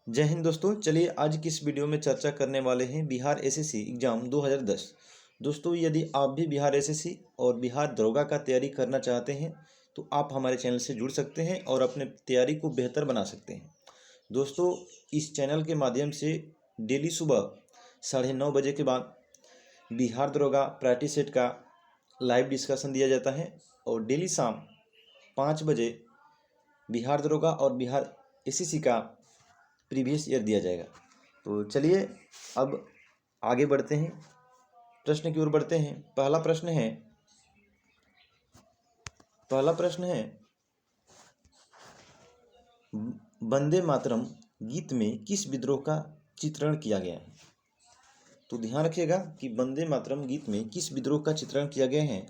जय हिंद दोस्तों। चलिए आज की इस वीडियो में चर्चा करने वाले हैं बिहार एसएससी एग्ज़ाम 2010। दोस्तों यदि आप भी बिहार एसएससी और बिहार दरोगा का तैयारी करना चाहते हैं तो आप हमारे चैनल से जुड़ सकते हैं और अपने तैयारी को बेहतर बना सकते हैं। दोस्तों इस चैनल के माध्यम से डेली सुबह 9:30 बजे के बाद बिहार दरोगा प्रैक्टिस सेट का लाइव डिस्कशन दिया जाता है और डेली शाम 5 बजे बिहार दरोगा और बिहार एसएससी का प्रीवियस ईयर दिया जाएगा। तो चलिए अब आगे बढ़ते हैं, प्रश्न की ओर बढ़ते हैं। पहला प्रश्न है वंदे मातरम गीत में किस विद्रोह का चित्रण किया गया है। तो ध्यान रखिएगा कि वंदे मातरम गीत में किस विद्रोह का चित्रण किया गया है।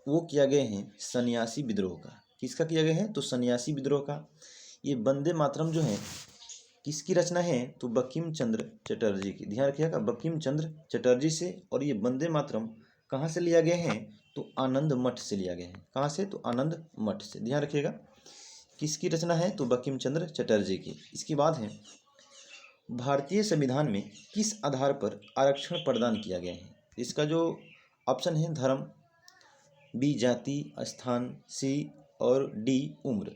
वो किया गया है सन्यासी विद्रोह का। किसका किया गया है? तो सन्यासी विद्रोह का। ये वंदे मातरम जो है किसकी रचना है? तो बंकिम चंद्र चटर्जी की। ध्यान रखिएगा बंकिम चंद्र चटर्जी से। और ये वंदे मातरम कहाँ से लिया गया है? तो आनंद मठ से लिया गया है। कहाँ से? तो आनंद मठ से। ध्यान रखिएगा किसकी रचना है? तो बंकिम चंद्र चटर्जी की। इसके बाद है भारतीय संविधान में किस आधार पर आरक्षण प्रदान किया गया है। इसका जो ऑप्शन है धर्म, बी जाति, स्थान, सी और डी उम्र।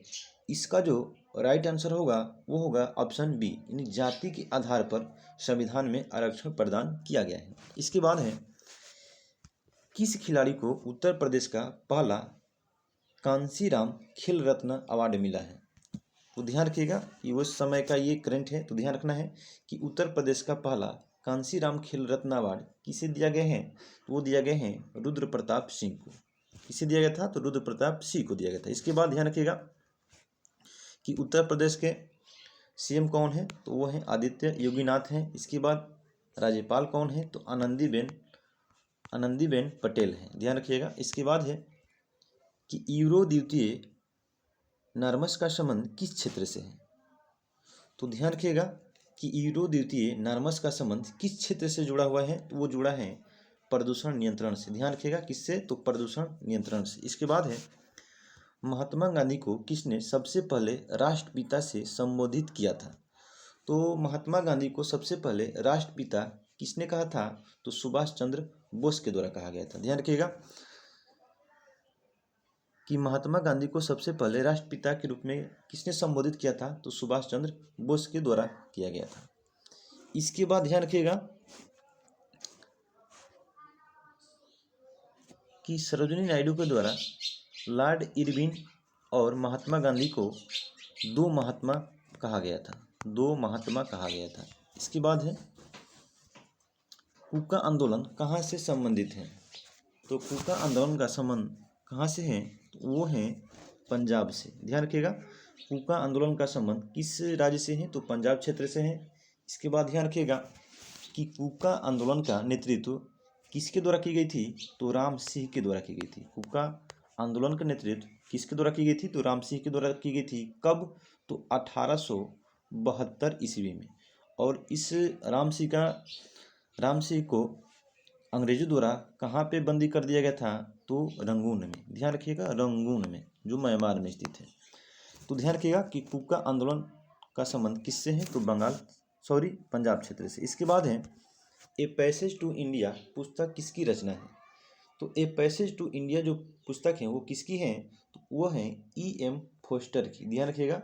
इसका जो राइट आंसर होगा वो होगा ऑप्शन बी, यानी जाति के आधार पर संविधान में आरक्षण प्रदान किया गया है। इसके बाद है किस खिलाड़ी को उत्तर प्रदेश का पहला कांसीराम खेल रत्न अवार्ड मिला है। तो ध्यान रखिएगा कि उस समय का ये करंट है। तो ध्यान रखना है कि उत्तर प्रदेश का पहला कांसीराम खेल रत्न अवार्ड किसे दिया गया है? तो वो दिया गया है रुद्र प्रताप सिंह को। किसे दिया गया था? तो रुद्र प्रताप सिंह को दिया गया था। इसके बाद ध्यान रखिएगा कि उत्तर प्रदेश के सीएम कौन है? तो वो हैं आदित्य योगीनाथ हैं। इसके बाद राज्यपाल कौन है? तो आनंदीबेन पटेल हैं। ध्यान रखिएगा। इसके बाद है कि यूरो द्वितीय नर्मस का संबंध किस क्षेत्र से है। तो ध्यान रखिएगा कि यूरो द्वितीय नर्मस का संबंध किस क्षेत्र से जुड़ा हुआ है? तो वो जुड़ा है प्रदूषण नियंत्रण से। ध्यान रखिएगा किससे? तो प्रदूषण नियंत्रण से। इसके बाद है महात्मा गांधी को किसने सबसे पहले राष्ट्रपिता से संबोधित किया था। तो महात्मा गांधी को सबसे पहले राष्ट्रपिता किसने कहा था? तो सुभाष चंद्र बोस के द्वारा कहा गया था। ध्यान रखिएगा कि महात्मा गांधी को सबसे पहले राष्ट्रपिता के रूप में किसने संबोधित किया था? तो सुभाष चंद्र बोस के द्वारा किया गया था। इसके बाद ध्यान रखिएगा कि सरोजिनी नायडू के द्वारा लॉर्ड इरविन और महात्मा गांधी को दो महात्मा कहा गया था। इसके बाद है कूका आंदोलन कहाँ से संबंधित है। तो कूका आंदोलन का संबंध कहाँ से है? तो वो है पंजाब से। ध्यान रखिएगा कूका आंदोलन का संबंध किस राज्य से है? तो पंजाब क्षेत्र से है। इसके बाद ध्यान रखिएगा कि कूका आंदोलन का नेतृत्व किसके द्वारा की गई थी? तो राम सिंह के द्वारा की गई थी। कूका आंदोलन का नेतृत्व किसके द्वारा की गई थी? तो राम सिंह के द्वारा की गई थी। कब? तो 1872 ईस्वी में। और इस राम सिंह को अंग्रेजों द्वारा कहाँ पे बंदी कर दिया गया था? तो रंगून में। ध्यान रखिएगा रंगून में, जो म्यांमार में स्थित है। तो ध्यान रखिएगा कि कूका आंदोलन का संबंध किससे है? तो पंजाब क्षेत्र से। इसके बाद है ए पैसेज टू इंडिया पुस्तक किसकी रचना है। तो ए पैसेज टू इंडिया जो पुस्तक है वो किसकी है? तो वो है E.M. फोस्टर की। ध्यान रखिएगा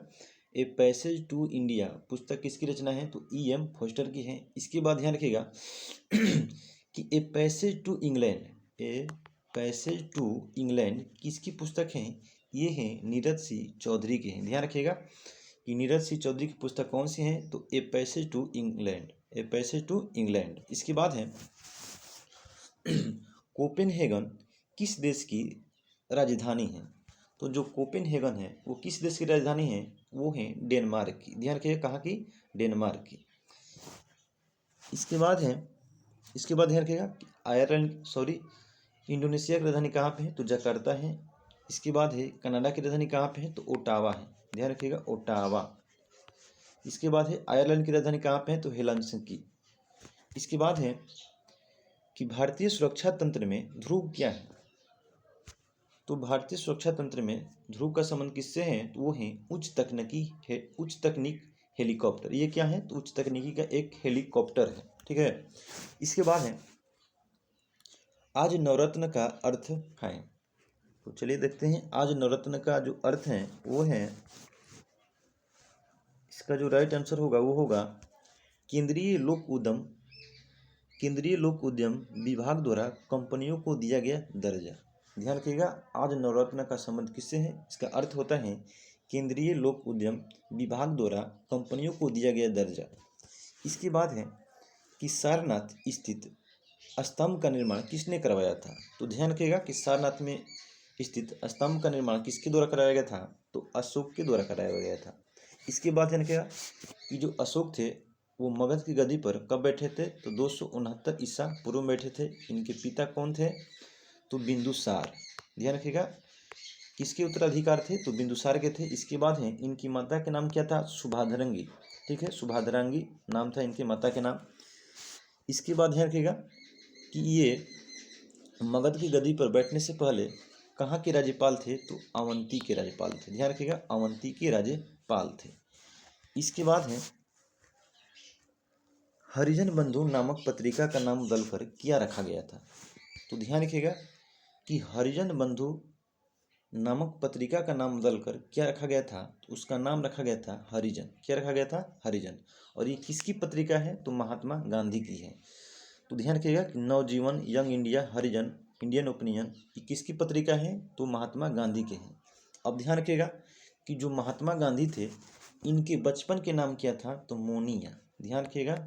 ए पैसेज टू इंडिया पुस्तक किसकी रचना है? तो E.M. फोस्टर की है। इसके बाद ध्यान रखिएगा कि ए पैसेज टू इंग्लैंड किसकी पुस्तक है? ये है नीरज सिंह चौधरी की है। ध्यान रखिएगा कि नीरज सिंह चौधरी की पुस्तक कौन सी है? तो ए पैसेज टू इंग्लैंड। इसके बाद है कोपेनहेगन किस देश की राजधानी है। तो जो कोपेनहेगन है वो किस देश की राजधानी है? वो है डेनमार्क की। ध्यान रखिएगा कहाँ की? डेनमार्क की। इसके बाद ध्यान रखिएगा इंडोनेशिया की राजधानी कहाँ पे है? तो जकार्ता है। इसके बाद है कनाडा की राजधानी कहाँ पे है? तो ओटावा है। ध्यान रखिएगा ओटावा। इसके बाद है आयरलैंड की राजधानी कहाँ पे है? तो हेलसिंकी। इसके बाद है कि भारतीय सुरक्षा तंत्र में ध्रुव क्या है। तो भारतीय सुरक्षा तंत्र में ध्रुव का संबंध किससे है? तो वो है उच्च तकनीक हेलीकॉप्टर। ये क्या है? तो उच्च तकनीकी का एक हेलीकॉप्टर है। ठीक है। इसके बाद है आज नवरत्न का अर्थ है। तो चलिए देखते हैं आज नवरत्न का जो अर्थ है वो है, इसका जो राइट आंसर होगा वो होगा केंद्रीय लोक उद्यम विभाग द्वारा कंपनियों को दिया गया दर्जा। ध्यान रखिएगा, आज नवरत्न का संबंध किससे है? इसका अर्थ होता है केंद्रीय लोक उद्यम विभाग द्वारा कंपनियों को दिया गया दर्जा। इसके बाद है कि सारनाथ स्थित स्तंभ का निर्माण किसने करवाया था? तो ध्यान रखिएगा कि सारनाथ में स्थित स्तंभ का निर्माण किसके द्वारा कराया गया था? तो अशोक के द्वारा कराया गया था। इसके बाद ध्यान रखिएगा कि जो अशोक थे वो मगध की गद्दी पर कब बैठे थे? तो 269 ईसा पूर्व में बैठे थे। इनके पिता कौन थे? तो बिंदुसार। ध्यान रखिएगा किसके उत्तराधिकार थे? तो बिंदुसार के थे। इसके बाद है इनकी माता के नाम क्या था? शुभाधरंगी। ठीक है, शुभाधरंगी नाम था इनके माता के नाम। इसके बाद ध्यान रखिएगा कि ये मगध की गद्दी पर बैठने से पहले कहाँ के राज्यपाल थे? तो अवंती के राज्यपाल थे। ध्यान रखिएगा अवंती के राज्यपाल थे। इसके बाद है हरिजन बंधु नामक पत्रिका का नाम बदलकर क्या रखा गया था? तो ध्यान रखिएगा कि हरिजन बंधु नामक पत्रिका का नाम बदलकर क्या रखा गया था? तो उसका नाम रखा गया था हरिजन। क्या रखा गया था? हरिजन। और ये किसकी पत्रिका है? तो महात्मा गांधी की है। तो ध्यान रखिएगा कि नवजीवन, यंग इंडिया, हरिजन, इंडियन ओपिनियन, ये किसकी पत्रिका है? तो महात्मा गांधी के हैं। अब ध्यान रखिएगा कि जो महात्मा गांधी थे इनके बचपन के नाम क्या था? तो मोनिया। ध्यान रखिएगा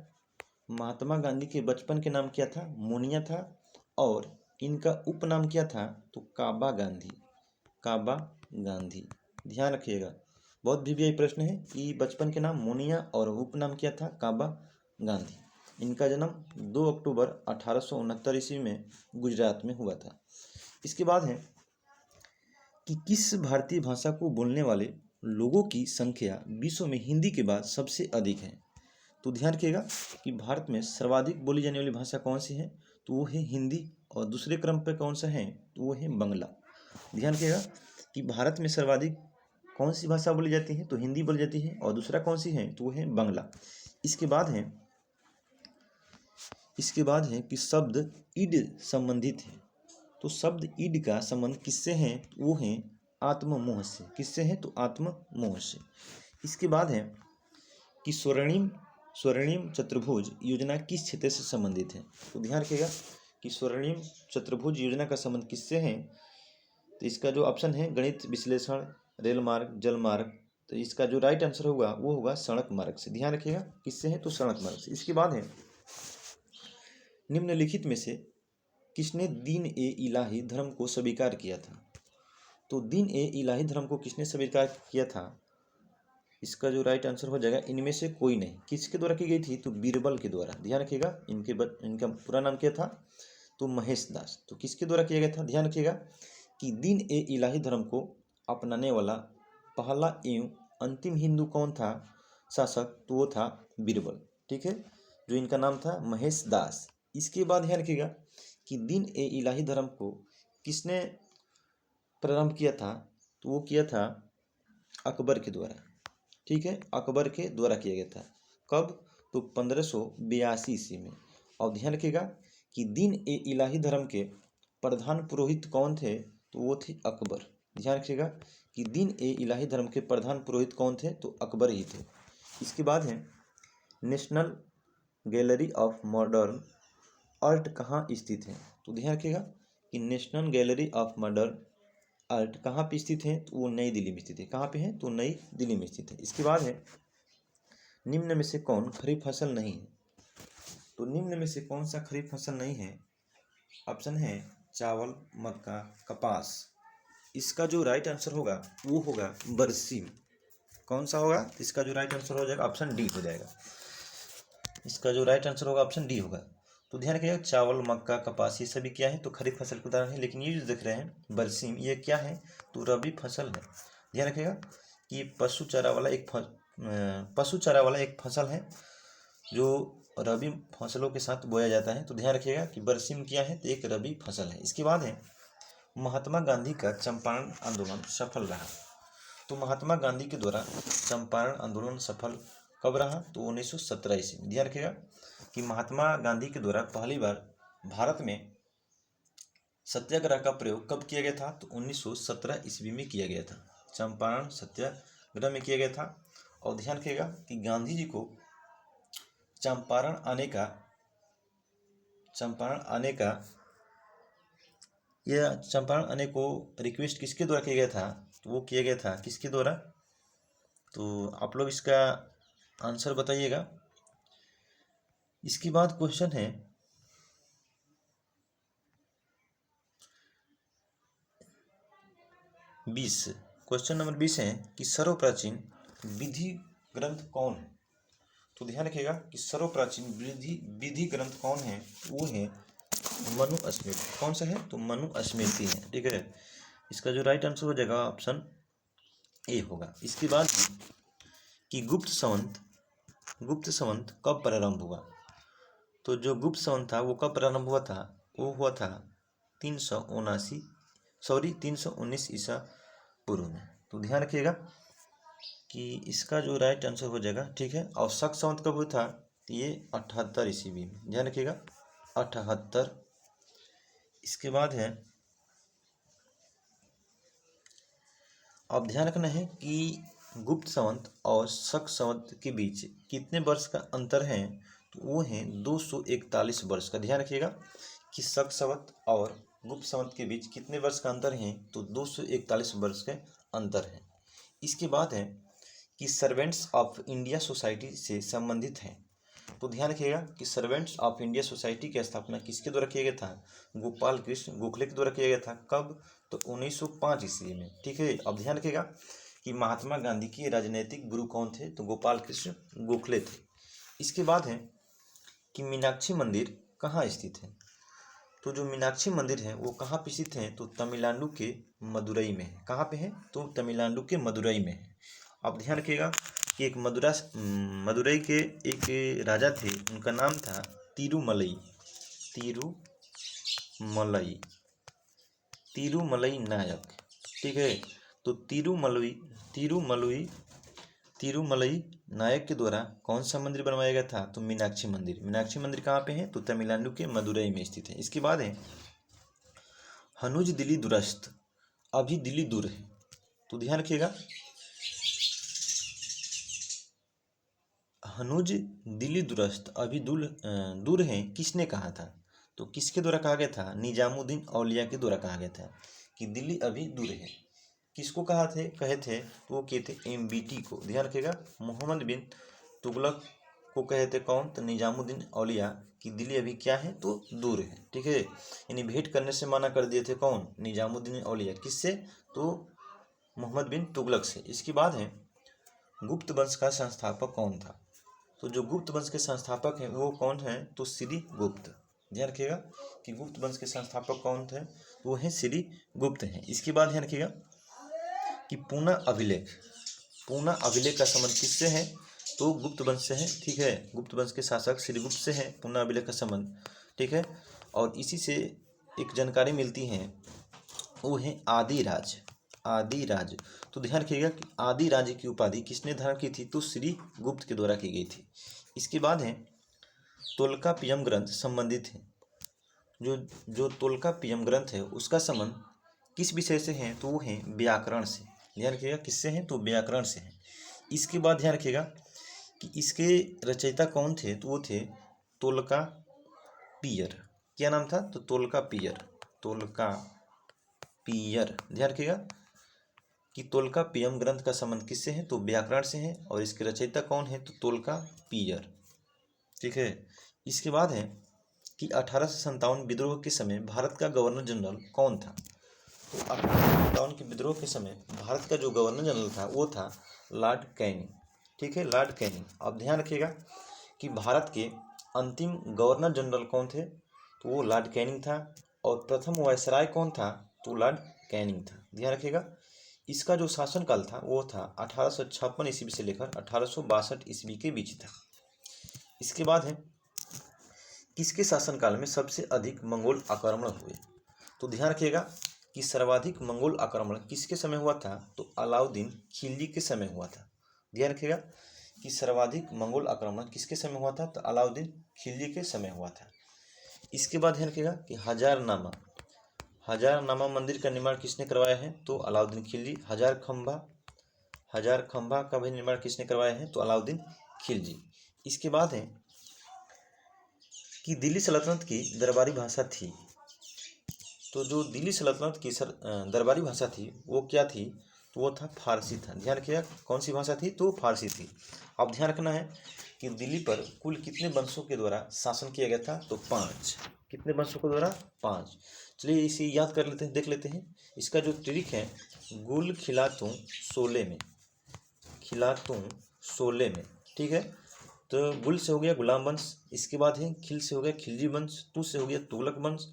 महात्मा गांधी के बचपन के नाम क्या था? मोनिया था। और इनका उपनाम क्या था? तो काबा गांधी। काबा गांधी। ध्यान रखिएगा बहुत वीवीआई प्रश्न है कि बचपन के नाम मोनिया और उपनाम क्या था? काबा गांधी। इनका जन्म 2 अक्टूबर 1869 ईस्वी में गुजरात में हुआ था। इसके बाद है कि किस भारतीय भाषा को बोलने वाले लोगों की संख्या विश्व में हिंदी के बाद सबसे अधिक है? तो ध्यान रखिएगा कि भारत में सर्वाधिक बोली जाने वाली भाषा कौन सी है? तो वो है हिंदी। और दूसरे क्रम पर कौन सा है? तो वो है बांग्ला। ध्यान रखिएगा कि भारत में सर्वाधिक कौन सी भाषा बोली जाती है? तो हिंदी बोली जाती है। और दूसरा कौन सी है? तो वो है बांग्ला। इसके बाद है कि शब्द ईड संबंधित है। तो शब्द ईड का संबंध किससे है? वो है आत्ममोह से। किससे है? तो आत्ममोह से। इसके बाद है कि स्वर्णिम चतुर्भुज योजना किस क्षेत्र से संबंधित है? तो ध्यान रखिएगा कि स्वर्णिम चतुर्भुज योजना का संबंध किससे है? तो इसका जो ऑप्शन है गणित विश्लेषण, रेल मार्ग, जल मार्ग। तो इसका जो राइट आंसर होगा वो होगा सड़क मार्ग से। ध्यान रखिएगा किससे है? तो सड़क मार्ग से। इसके बाद है निम्नलिखित में से किसने दीन ए इलाही धर्म को स्वीकार किया था? तो दीन ए इलाही धर्म को किसने स्वीकार किया था? इसका जो राइट आंसर हो जाएगा इनमें से कोई नहीं। किसके द्वारा की गई थी? तो बीरबल के द्वारा। ध्यान रखिएगा इनका पूरा नाम क्या था? तो महेश दास। तो किसके द्वारा किया गया था? ध्यान रखिएगा कि दीन ए इलाही धर्म को अपनाने वाला पहला एवं अंतिम हिंदू कौन था शासक? तो वो था बीरबल। ठीक है, जो इनका नाम था महेश दास। इसके बाद ध्यान रखिएगा कि दीन ए इलाही धर्म को किसने प्रारंभ किया था? तो वो किया था अकबर के द्वारा। ठीक है, अकबर के द्वारा किया गया था। कब? तो 1582 ईस्वी में। और ध्यान रखिएगा कि दीन ए इलाही धर्म के प्रधान पुरोहित कौन थे? तो वो थे अकबर। ध्यान रखिएगा कि दीन ए इलाही धर्म के प्रधान पुरोहित कौन थे? तो अकबर ही थे। इसके बाद है national gallery of modern art कहाँ स्थित है? तो ध्यान रखिएगा कि national gallery of modern art कहाँ पे स्थित है? तो वो नई दिल्ली में स्थित है। कहाँ पे है? तो नई दिल्ली में स्थित है। इसके बाद है निम्न में से कौन खरीफ फसल नहीं है? तो निम्न में से कौन सा खरीफ फसल नहीं है? ऑप्शन है चावल, मक्का, कपास। इसका जो राइट आंसर होगा वो होगा बरसीम। कौन सा होगा? इसका जो राइट आंसर हो जाएगा ऑप्शन डी हो जाएगा। इसका जो राइट आंसर होगा ऑप्शन डी होगा। तो ध्यान रखिएगा चावल, मक्का, कपास ये सभी क्या है? तो खरीफ फसल के उदाहरण है। लेकिन ये जो देख रहे हैं बरसीम, ये क्या है? तो रबी फसल है। ध्यान रखिएगा कि पशु चारा वाला एक फसल है जो रबी फसलों के साथ बोया जाता है। तो ध्यान रखिएगा कि बरसीम क्या है? तो एक रबी फसल है। इसके बाद है महात्मा गांधी का चंपारण आंदोलन सफल रहा। तो महात्मा गांधी के द्वारा चंपारण आंदोलन सफल कब रहा? तो 1917 ईस्वी में। ध्यान रखिएगा कि महात्मा गांधी के द्वारा पहली बार भारत में सत्याग्रह का प्रयोग कब किया गया था? तो 1917 ईस्वी में किया गया था, चंपारण सत्याग्रह में किया गया था। और ध्यान रखिएगा कि गांधी जी को चंपारण आने को रिक्वेस्ट किसके द्वारा किया गया था? तो वो किया गया था किसके द्वारा? तो आप लोग इसका आंसर बताइएगा। इसके बाद क्वेश्चन है 20। क्वेश्चन नंबर 20 है कि सर्वप्राचीन विधि ग्रंथ कौन है? तो ध्यान रखिएगा कि सर्वप्राचीन विधि ग्रंथ कौन है? वो है मनुस्मृति। कौन सा है? तो मनुस्मृति है। ठीक है, इसका जो राइट आंसर हो जाएगा ऑप्शन ए होगा। इसके बाद कि गुप्त संवत कब प्रारंभ हुआ? तो जो गुप्त संवत था वो कब प्रारंभ हुआ था? वो हुआ था 319 ईसा पूर्व में। तो ध्यान रखिएगा कि इसका जो राइट आंसर हो जाएगा, ठीक है। और शक संवत कब हुआ था? तो ये 78 ईस्वी में। ध्यान रखिएगा 78। इसके बाद है, अब ध्यान रखना है कि गुप्त संवत और शक संवत के बीच कितने वर्ष का अंतर है? तो वो है 241 वर्ष का। ध्यान रखिएगा कि शक संवत और गुप्त संवत के बीच कितने वर्ष का अंतर है? तो 241 वर्ष के अंतर है। इसके बाद है कि सर्वेंट्स ऑफ इंडिया सोसाइटी से संबंधित है। तो ध्यान रखिएगा कि सर्वेंट्स ऑफ इंडिया सोसाइटी की स्थापना किसके द्वारा किया गया था? गोपाल कृष्ण गोखले के द्वारा किया गया था। कब? तो 1905 ईस्वी में। ठीक है, अब ध्यान रखिएगा कि महात्मा गांधी के राजनीतिक गुरु कौन थे? तो गोपाल कृष्ण गोखले थे। इसके बाद है कि मीनाक्षी मंदिर कहाँ स्थित है? तो जो मीनाक्षी मंदिर है वो कहाँ पे स्थित है? तो तमिलनाडु के मदुरई में है। कहाँ पे है? तो तमिलनाडु के मदुरई में है। अब ध्यान रखिएगा कि एक मदुरई के एक राजा थे, उनका नाम था तिरुमलई नायक। ठीक है, तो तिरुमलई नायक के द्वारा कौन सा मंदिर बनवाया गया था? तो मीनाक्षी मंदिर। मीनाक्षी मंदिर कहाँ पे है? तो तमिलनाडु के मदुरई में स्थित है। इसके बाद है हनुज दिल्ली दुरस्त अभी दिल्ली दूर है। तो ध्यान रखिएगा हनुज दिल्ली दुरस्त अभी दूर है किसने कहा था? तो किसके द्वारा कहा गया था? निजामुद्दीन औलिया के द्वारा कहा गया था कि दिल्ली अभी दूर है। किसको कहे थे? तो वो कहे थे MBT को। ध्यान रखिएगा मोहम्मद बिन तुगलक को कहे थे कौन? तो निजामुद्दीन औलिया कि दिल्ली अभी क्या है? तो दूर है। ठीक है, यानी भेंट करने से मना कर दिए थे कौन? निजामुद्दीन औलिया। किससे? तो मोहम्मद बिन तुगलक से। इसके बाद है गुप्त वंश का संस्थापक कौन था? तो जो गुप्त वंश के संस्थापक हैं वो कौन है? तो श्री गुप्त। ध्यान रखिएगा कि गुप्त वंश के संस्थापक कौन थे? वो हैं श्री गुप्त हैं। इसके बाद ध्यान रखिएगा कि पूना अभिलेख का संबंध किससे है? तो गुप्त वंश से है। ठीक है, गुप्त वंश के शासक श्रीगुप्त से है पूना अभिलेख का संबंध। ठीक है, और इसी से एक जानकारी मिलती है, वो है आदि राज। तो ध्यान रखिएगा कि आदि राज की उपाधि किसने धारण की थी? तो श्री गुप्त के द्वारा की गई थी। इसके बाद है तोल्काप्पियम ग्रंथ संबंधित है। जो तोल्काप्पियम ग्रंथ है उसका संबंध किस विषय से है? तो वो है व्याकरण से। ध्यान रखिएगा किससे है? तो व्याकरण से है। इसके बाद ध्यान रखिएगा कि इसके रचयिता कौन थे? तो वो थे तोल्काप्पियर। क्या नाम था? तो तोल्काप्पियर। ध्यान रखिएगा कि तोल्काप्पियम ग्रंथ का संबंध किससे है? तो व्याकरण से है। और इसके रचयिता कौन है? तो तोल्काप्पियर। ठीक है, इसके बाद है कि 1857 विद्रोह के समय भारत का गवर्नर जनरल कौन था? तो 1857 के विद्रोह के समय भारत का जो गवर्नर जनरल था वो था लॉर्ड कैनिंग। ठीक है, लॉर्ड कैनिंग। अब ध्यान रखिएगा कि भारत के अंतिम गवर्नर जनरल कौन थे? तो वो लॉर्ड कैनिंग था। और प्रथम वायसराय कौन था? तो लॉर्ड कैनिंग था। ध्यान रखिएगा इसका जो शासनकाल था वो था 1856 ईस्वी से लेकर 1862 ईस्वी के बीच था। इसके बाद है किसके शासनकाल में सबसे अधिक मंगोल आक्रमण हुए? तो ध्यान रखिएगा कि सर्वाधिक मंगोल आक्रमण किसके समय हुआ था? तो अलाउद्दीन खिलजी के समय हुआ था। ध्यान रखिएगा कि सर्वाधिक मंगोल आक्रमण किसके समय हुआ था? तो अलाउद्दीन खिलजी के समय हुआ था। इसके बाद ध्यान रखिएगा कि हजारनामा मंदिर का निर्माण किसने करवाया है? तो अलाउद्दीन खिलजी। हजार खंभा का भी निर्माण किसने करवाया है? तो अलाउद्दीन खिलजी। इसके बाद है कि दिल्ली सल्तनत की दरबारी भाषा थी, तो जो दिल्ली सल्तनत की दरबारी भाषा थी वो क्या थी? तो वो था फारसी था। ध्यान रखिएगा कौन सी भाषा थी? तो फारसी थी। अब ध्यान रखना है कि दिल्ली पर कुल कितने वंशों के द्वारा शासन किया गया था? तो 5। कितने वंशों के द्वारा? 5। चलिए इसे याद कर लेते हैं, देख लेते हैं। इसका जो ट्रिक है, गुल खिलातूं सोले में, ठीक है। तो गुल से हो गया गुलाम वंश, इसके बाद है खिल से हो गया खिलजी वंश, तू से हो गया तुगलक वंश,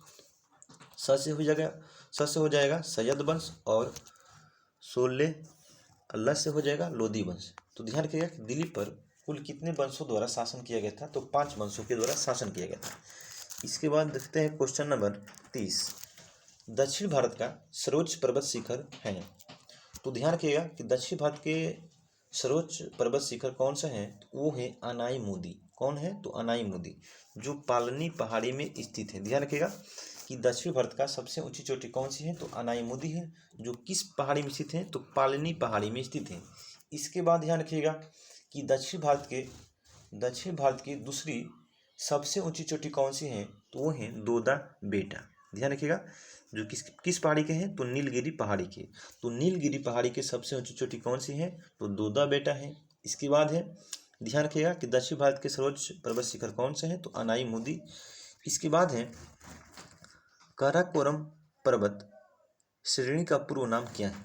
स से हो जाएगा सैयद वंश, और सोले अल्लाह से हो जाएगा लोधी वंश। तो ध्यान रखिएगा कि दिल्ली पर कुल कितने वंशों द्वारा शासन किया गया था? तो 5 वंशों के द्वारा शासन किया गया था। इसके बाद देखते हैं क्वेश्चन नंबर 30। दक्षिण भारत का सर्वोच्च पर्वत शिखर है। तो ध्यान रखिएगा कि दक्षिण भारत के सर्वोच्च पर्वत शिखर कौन सा है? तो वो है अनाई-मुदी। कौन है? तो अनाई-मुदी, जो पालनी पहाड़ी में स्थित है। ध्यान रखिएगा कि दक्षिण भारत का सबसे ऊंची चोटी कौन सी है? तो अनाई-मुदी है, जो किस पहाड़ी में स्थित है? तो पालनी पहाड़ी में स्थित है। इसके बाद ध्यान रखिएगा कि दक्षिण भारत की दूसरी सबसे ऊंची चोटी कौन सी है? तो वो है दोदा बेटा। ध्यान रखिएगा जो किस पहाड़ी के हैं? तो नीलगिरी पहाड़ी के। तो नीलगिरी पहाड़ी के सबसे ऊंची चोटी कौन सी है? तो दोदा बेटा है। इसके बाद है ध्यान रखिएगा कि दक्षिण भारत के सर्वोच्च पर्वत शिखर कौन से हैं? तो अनाई-मुदी। इसके बाद है काराकोरम पर्वत श्रेणी का पूर्व नाम क्या है?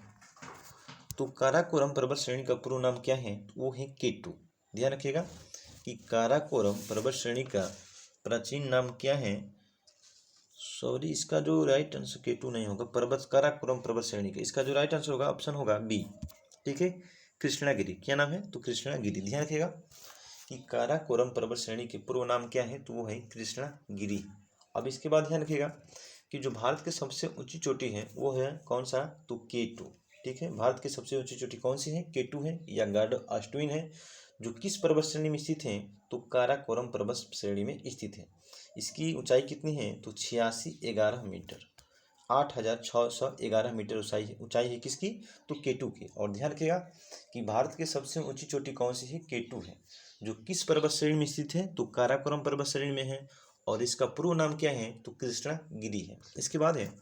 तो काराकोरम पर्वत श्रेणी का पूर्व नाम क्या है? वो है केटू। ध्यान रखिएगा कि काराकोरम पर्वत श्रेणी का प्राचीन नाम क्या है? सॉरी, इसका जो राइट आंसर केटू नहीं होगा, काराकोरम पर्वत श्रेणी का इसका जो राइट आंसर होगा ऑप्शन होगा बी, ठीक है, कृष्णागिरी। क्या नाम है? तो कृष्णागिरी। ध्यान रखिएगा कि काराकोरम पर्वत श्रेणी के पूर्व नाम क्या है? तो वो है कृष्णागिरी। अब इसके बाद ध्यान रखिएगा कि जो भारत की सबसे ऊंची चोटी है वो है कौन सा? तो केटू, ठीक है। भारत की सबसे ऊंची चोटी कौन सी है? केटू है या गार्ड ऑस्ट्विन है, जो किस पर्वत श्रेणी में स्थित है? तो काराकोरम पर्वत श्रेणी में स्थित है। इसकी ऊंचाई कितनी है? तो 8611 मीटर, 8611 मीटर ऊंचाई है किसकी? तो केटू की। और ध्यान रखिएगा कि भारत की सबसे ऊंची चोटी कौन सी है? केटू है, जो किस पर्वत श्रेणी में स्थित है? तो काराकोरम पर्वत श्रेणी में है, और इसका पूर्व नाम क्या है? तो कृष्णागिरी है। इसके बाद है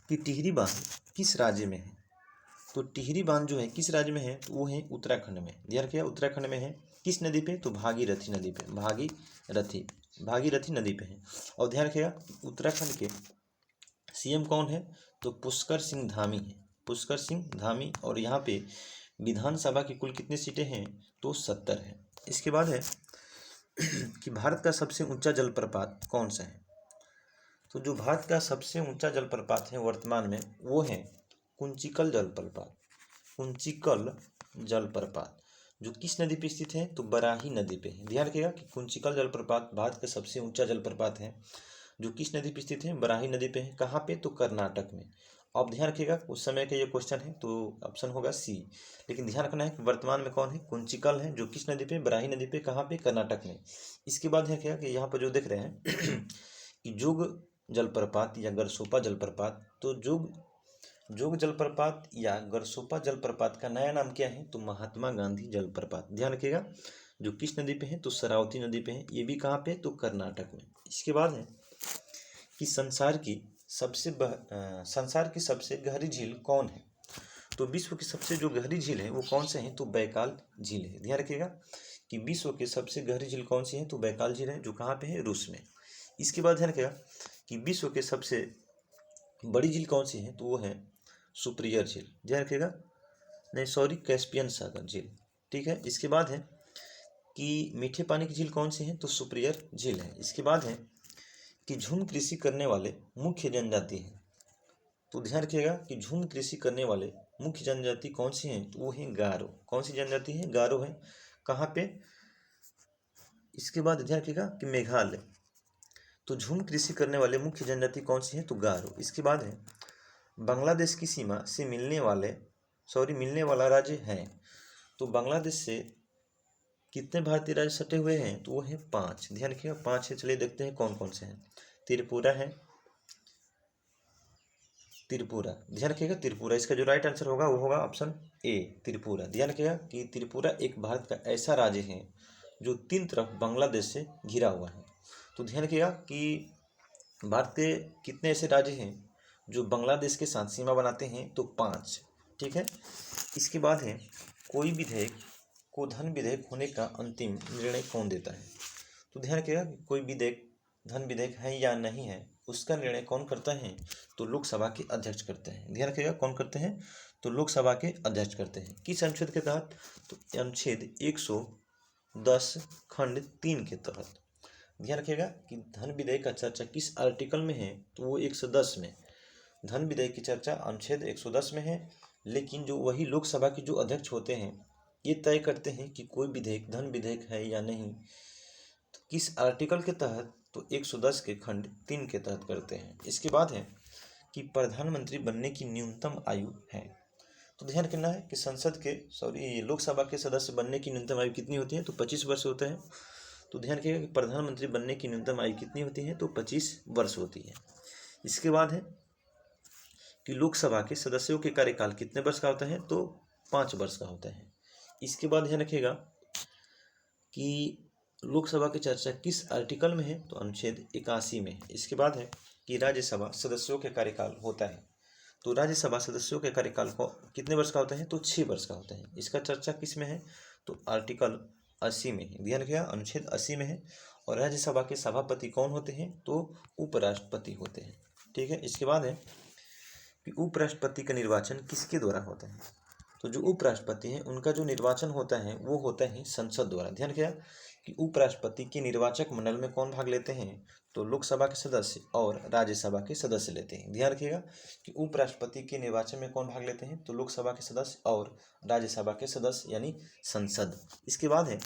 कि टिहरी बांध किस राज्य में है? तो टिहरी बांध जो है किस राज्य में है? तो वो है उत्तराखंड में। ध्यान रखिएगा उत्तराखंड में है। किस नदी पे? तो भागीरथी नदी पे। भागीरथी नदी पे है। और ध्यान रखिएगा उत्तराखंड के सीएम कौन है? तो पुष्कर सिंह धामी है, पुष्कर सिंह धामी। और यहाँ पे विधानसभा की कुल कितनी सीटें हैं? तो 70 है। इसके बाद है कि भारत का सबसे ऊंचा जलप्रपात कौन सा है? तो जो भारत का सबसे ऊंचा जलप्रपात है वर्तमान में वो है कुंचिकल जलप्रपात, जो किस नदी पे स्थित है? तो बराही नदी पे है। ध्यान रखिएगा कि कुंचिकल जलप्रपात भारत का सबसे ऊंचा जलप्रपात है, जो किस नदी पे स्थित है? बराही नदी पे है। कहाँ पे? तो कर्नाटक में। अब ध्यान रखिएगा उस समय का ये क्वेश्चन है, तो ऑप्शन होगा सी। लेकिन ध्यान रखना है कि वर्तमान में कौन है? कुंचिकल है, जो किस नदी पे? बराही नदी पे। कहाँ पे? कर्नाटक में। इसके बाद ध्यान रखिएगा कि यहाँ पर जो देख रहे हैं कि जोग जलप्रपात या गरसोपा जलप्रपात, तो जोग जलप्रपात या गरसोपा जलप्रपात का नया नाम क्या है? तो महात्मा गांधी जलप्रपात। ध्यान रखिएगा जो किस नदी पे है? तो शरावती नदी पे है। ये भी कहाँ पे? तो कर्नाटक में। इसके बाद है कि संसार की सबसे गहरी झील कौन है? तो विश्व की सबसे जो गहरी झील है वो कौन से है? तो बैकाल झील है। ध्यान रखिएगा कि विश्व की सबसे गहरी झील कौन सी है? तो बैकाल झील है, जो कहाँ पे है? रूस में। इसके बाद ध्यान रखिएगा कि विश्व के सबसे बड़ी झील कौन सी है? तो वो है सुपीरियर झील। ध्यान रखिएगा, नहीं सॉरी, कैस्पियन सागर झील, ठीक है। इसके बाद है कि मीठे पानी की झील कौन सी है? तो सुपीरियर झील है। इसके बाद है कि झूम कृषि करने वाले मुख्य जनजाति हैं। तो ध्यान रखिएगा कि झूम कृषि करने वाले मुख्य जनजाति कौन सी हैं? तो वो है गारो। कौन सी जनजाति है? गारो है। कहाँ पे? इसके बाद ध्यान रखिएगा कि मेघालय। तो झूम कृषि करने वाले मुख्य जनजाति कौन सी है? तो गारो। इसके बाद है बांग्लादेश की सीमा से मिलने वाला राज्य है। तो बांग्लादेश से कितने भारतीय राज्य सटे हुए हैं? तो वो है 5। ध्यान रखिएगा 5 है। चलिए देखते हैं कौन कौन से हैं। त्रिपुरा है, त्रिपुरा, ध्यान रखिएगा त्रिपुरा, इसका जो राइट आंसर होगा वो होगा ऑप्शन ए त्रिपुरा। ध्यान रखिएगा कि त्रिपुरा एक भारत का ऐसा राज्य है जो 3 तरफ बांग्लादेश से घिरा हुआ है। तो ध्यान रखिएगा कि भारत के कितने ऐसे राज्य हैं जो बांग्लादेश के साथ सीमा बनाते हैं? तो 5। ठीक है। इसके बाद है कोई विधेयक को धन विधेयक होने का अंतिम निर्णय कौन देता है? तो ध्यान रखिएगा कोई विधेयक धन विधेयक है या नहीं है उसका निर्णय कौन करता है? तो लोकसभा के अध्यक्ष करते हैं। ध्यान रखिएगा कौन करते हैं? तो लोकसभा के अध्यक्ष करते हैं। किस अनुच्छेद के तहत? तो अनुच्छेद 110 खंड 3 के तहत। ध्यान रखिएगा कि धन विधेयक का चर्चा किस आर्टिकल में है? तो वो 110 में। धन विधेयक की चर्चा अनुच्छेद 110 में है, लेकिन जो वही लोकसभा के जो अध्यक्ष होते हैं ये तय करते हैं कि कोई विधेयक धन विधेयक है या नहीं। तो किस आर्टिकल के तहत? तो 110 के खंड 3 के तहत करते हैं। इसके बाद है कि प्रधानमंत्री बनने की न्यूनतम आयु है। तो ध्यान रखना है कि संसद के लोकसभा के सदस्य बनने की न्यूनतम आयु कितनी होती है? तो 25 वर्ष होता है। तो ध्यान रखिएगा कि प्रधानमंत्री बनने की न्यूनतम आयु कितनी होती है? तो 25 वर्ष होती है। इसके बाद है कि लोकसभा के सदस्यों के कार्यकाल कितने वर्ष का होता है? तो 5 वर्ष का होता है। इसके बाद ध्यान रखिएगा कि लोकसभा की चर्चा किस आर्टिकल में है? तो अनुच्छेद 81 में। इसके बाद है कि राज्यसभा सदस्यों के कार्यकाल होता है। तो राज्यसभा सदस्यों के कार्यकाल को कितने वर्ष का होता है? तो 6 वर्ष का होता है। इसका चर्चा किस में है? तो आर्टिकल 80 में है। ध्यान रखिएगा अनुच्छेद 80 में है। और राज्यसभा के सभापति कौन होते हैं? तो उपराष्ट्रपति होते हैं। ठीक है। इसके बाद है कि उपराष्ट्रपति का निर्वाचन किसके द्वारा होता है? तो जो उपराष्ट्रपति हैं उनका जो निर्वाचन होता है वो होता है संसद द्वारा। ध्यान रखिएगा कि उपराष्ट्रपति के निर्वाचक मंडल में कौन भाग लेते हैं? तो लोकसभा के सदस्य और राज्यसभा के सदस्य लेते हैं। ध्यान रखिएगा कि उपराष्ट्रपति के निर्वाचन में कौन भाग लेते हैं? तो लोकसभा के सदस्य और राज्यसभा के सदस्य यानी संसद। इसके बाद है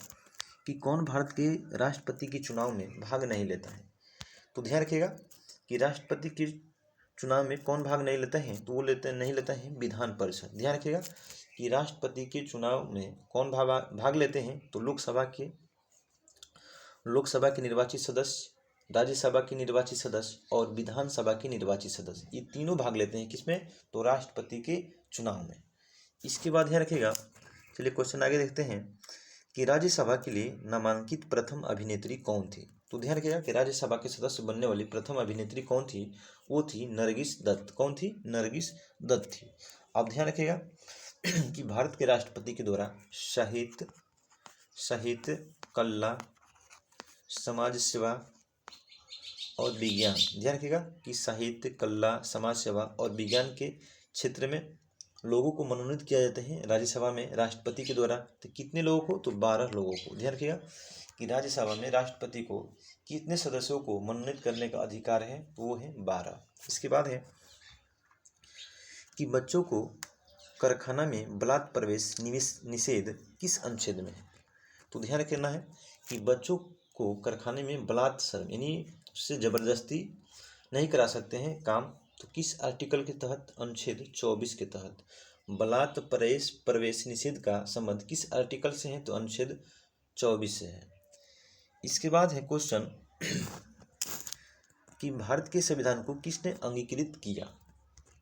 कि कौन भारत के राष्ट्रपति के चुनाव में भाग नहीं लेता है? तो ध्यान रखिएगा कि राष्ट्रपति के चुनाव में कौन भाग नहीं लेता है? तो वो नहीं लेता है विधान परिषद। ध्यान रखिएगा कि राष्ट्रपति के चुनाव में कौन भाग लेते हैं? तो लोकसभा के निर्वाचित सदस्य, राज्यसभा के निर्वाचित सदस्य और विधानसभा के निर्वाचित सदस्य, ये तीनों भाग लेते हैं किसमें? तो राष्ट्रपति के चुनाव में। इसके बाद ध्यान रखिएगा, चलिए क्वेश्चन आगे देखते हैं कि राज्यसभा के लिए नामांकित प्रथम अभिनेत्री कौन थी? तो ध्यान रखिएगा कि राज्यसभा के सदस्य बनने वाली प्रथम अभिनेत्री कौन थी? वो थी नरगिस दत्त। कौन थी? नरगिस दत्त थी। अब ध्यान रखिएगा कि भारत के राष्ट्रपति के द्वारा साहित्य, कला, समाज सेवा और विज्ञान, ध्यान रखिएगा कि साहित्य, कला, समाज सेवा और विज्ञान के क्षेत्र में लोगों को मनोनीत किया जाता है राज्यसभा में राष्ट्रपति के द्वारा। तो कितने लोगों को? तो 12 लोगों को। ध्यान रखिएगा कि राज्यसभा में राष्ट्रपति को कितने सदस्यों को मनोनीत करने का अधिकार है? तो वो है 12। इसके बाद है कि बच्चों को कारखाना में बलात् प्रवेश निषेध किस अनुच्छेद में है? तो ध्यान रखना है कि बच्चों को कारखाने में बलात्कार यानी उससे ज़बरदस्ती नहीं करा सकते हैं काम। तो किस आर्टिकल के तहत? अनुच्छेद 24 के तहत। बलात् प्रवेश निषेध का संबंध किस आर्टिकल से है? तो अनुच्छेद 24 से है। इसके बाद है क्वेश्चन कि भारत के संविधान को किसने अंगीकृत किया?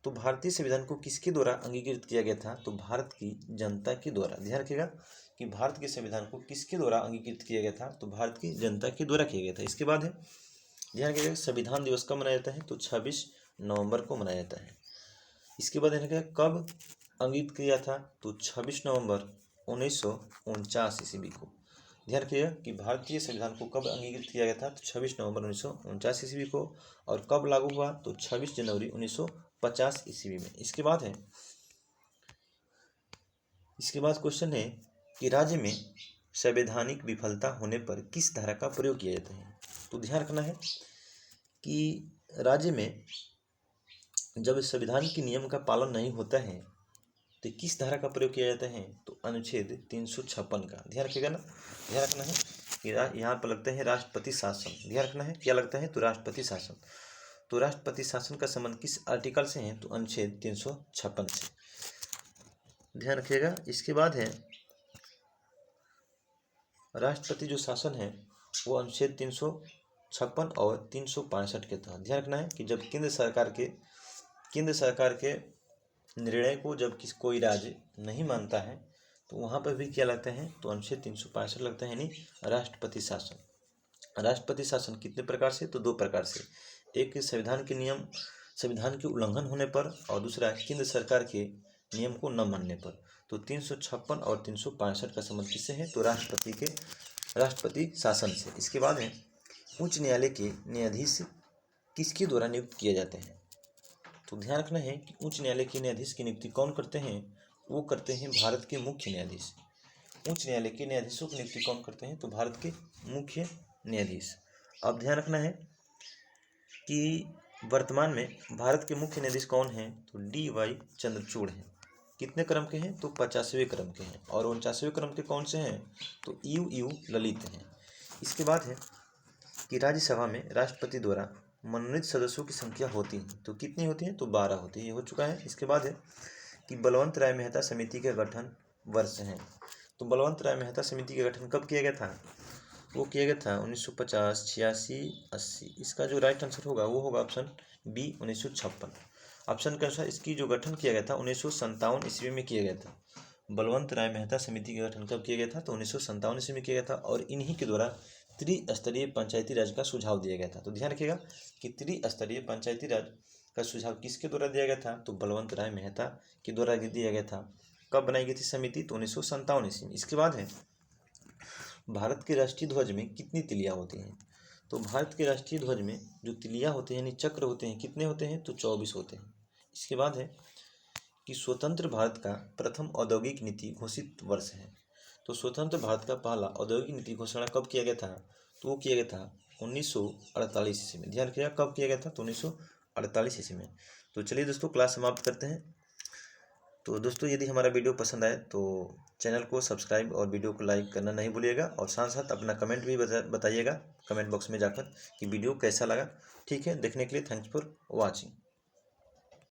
तो भारतीय संविधान को किसके द्वारा अंगीकृत किया गया था? तो भारत की जनता के द्वारा। ध्यान रखिएगा कि भारत के संविधान को किसके द्वारा अंगीकृत किया गया था? तो भारत की जनता के द्वारा किया गया था। इसके बाद है ध्यान रखिएगा संविधान दिवस कब मनाया जाता है? तो 26 नवंबर को मनाया जाता है। इसके बाद ध्यान रखिएगा कब अंगीकृत किया था? तो 26 नवंबर 1949 ईस्वी को। ध्यान रखिएगा कि भारतीय संविधान को कब अंगीकृत किया गया था? तो 26 नवंबर 1949 ईस्वी को। और कब लागू हुआ? तो 26 जनवरी 1950 ईस्वी में। इसके बाद क्वेश्चन है कि राज्य में संवैधानिक विफलता होने पर किस धारा का प्रयोग किया जाता है? तो ध्यान रखना है कि राज्य में जब संविधान के नियम का पालन नहीं होता है तो किस धारा का प्रयोग किया जाता है? तो अनुच्छेद 356 का। ध्यान रखिएगा ना, ध्यान रखना है कि यहाँ पर लगता है राष्ट्रपति शासन। ध्यान रखना है क्या लगता है? तो राष्ट्रपति शासन। तो राष्ट्रपति शासन का संबंध किस आर्टिकल से है? तो अनुच्छेद 356 से। ध्यान रखिएगा। इसके बाद है राष्ट्रपति जो शासन है वो अनुच्छेद 356 और 365 के तहत। ध्यान रखना है कि जब केंद्र सरकार के निर्णय को जब कोई राज्य नहीं मानता है तो वहाँ पर भी क्या लगता है, तो अनुच्छेद 365 लगता है, यानी राष्ट्रपति शासन। राष्ट्रपति शासन कितने प्रकार से, तो 2 प्रकार से। एक संविधान के उल्लंघन होने पर, और दूसरा केंद्र सरकार के नियम को न मानने पर। तो 356 और 365 का संबंध किससे है, तो राष्ट्रपति शासन से। इसके बाद है उच्च न्यायालय के न्यायाधीश किसके द्वारा नियुक्त किए जाते हैं। तो ध्यान रखना है कि उच्च न्यायालय के न्यायाधीश की नियुक्ति कौन करते हैं, वो करते हैं भारत के मुख्य न्यायाधीश। उच्च न्यायालय के न्यायाधीशों की नियुक्ति कौन करते हैं, तो भारत के मुख्य न्यायाधीश। अब ध्यान रखना है कि वर्तमान में भारत के मुख्य न्यायाधीश कौन हैं, तो डी.वाई. चंद्रचूड़ हैं। कितने क्रम के हैं, तो 50वें क्रम के हैं। और 49वें क्रम के कौन से हैं, तो यू ललित हैं। इसके बाद है कि राज्यसभा में राष्ट्रपति द्वारा मनोनीत सदस्यों की संख्या होती है, तो कितनी होती है, तो 12 होती है, ये हो चुका है। इसके बाद है कि बलवंत राय मेहता समिति के गठन वर्ष हैं। तो बलवंत राय मेहता समिति का गठन कब किया गया था, वो किया गया था 1950, 86, 80। इसका जो राइट आंसर होगा वो होगा ऑप्शन बी 1956। ऑप्शन के अनुसार इसकी जो गठन किया गया था 1957 ईस्वी में किया गया था। बलवंत राय मेहता समिति का गठन कब किया गया था, तो 1957 ईस्वी में किया गया था। और इन्हीं के द्वारा त्रिस्तरीय पंचायती राज का सुझाव दिया गया था। तो ध्यान रखिएगा कि त्रिस्तरीय पंचायती राज का सुझाव किसके द्वारा दिया गया था, तो बलवंत राय मेहता के द्वारा दिया गया था। कब बनाई गई थी समिति, तो 1957 ईस्वी में। इसके बाद है भारत के राष्ट्रीय ध्वज में कितनी तिलियाँ होती हैं। तो भारत के राष्ट्रीय ध्वज में जो तिलियाँ होते हैं यानी चक्र होते हैं, कितने होते हैं, तो 24 होते हैं। इसके बाद है कि स्वतंत्र भारत का प्रथम औद्योगिक नीति घोषित वर्ष है। तो स्वतंत्र भारत का पहला औद्योगिक नीति घोषणा कब किया गया था, तो वो किया गया था 1948 ईस्वी में। ध्यान रखिएगा कब किया गया था, तो 1948 ईस्वी में। तो चलिए दोस्तों क्लास समाप्त करते हैं। तो दोस्तों यदि हमारा वीडियो पसंद आए तो चैनल को सब्सक्राइब और वीडियो को लाइक करना नहीं भूलिएगा, और साथ साथ अपना कमेंट भी बताइएगा कमेंट बॉक्स में जाकर कि वीडियो कैसा लगा। ठीक है, देखने के लिए थैंक्स फॉर वॉचिंग।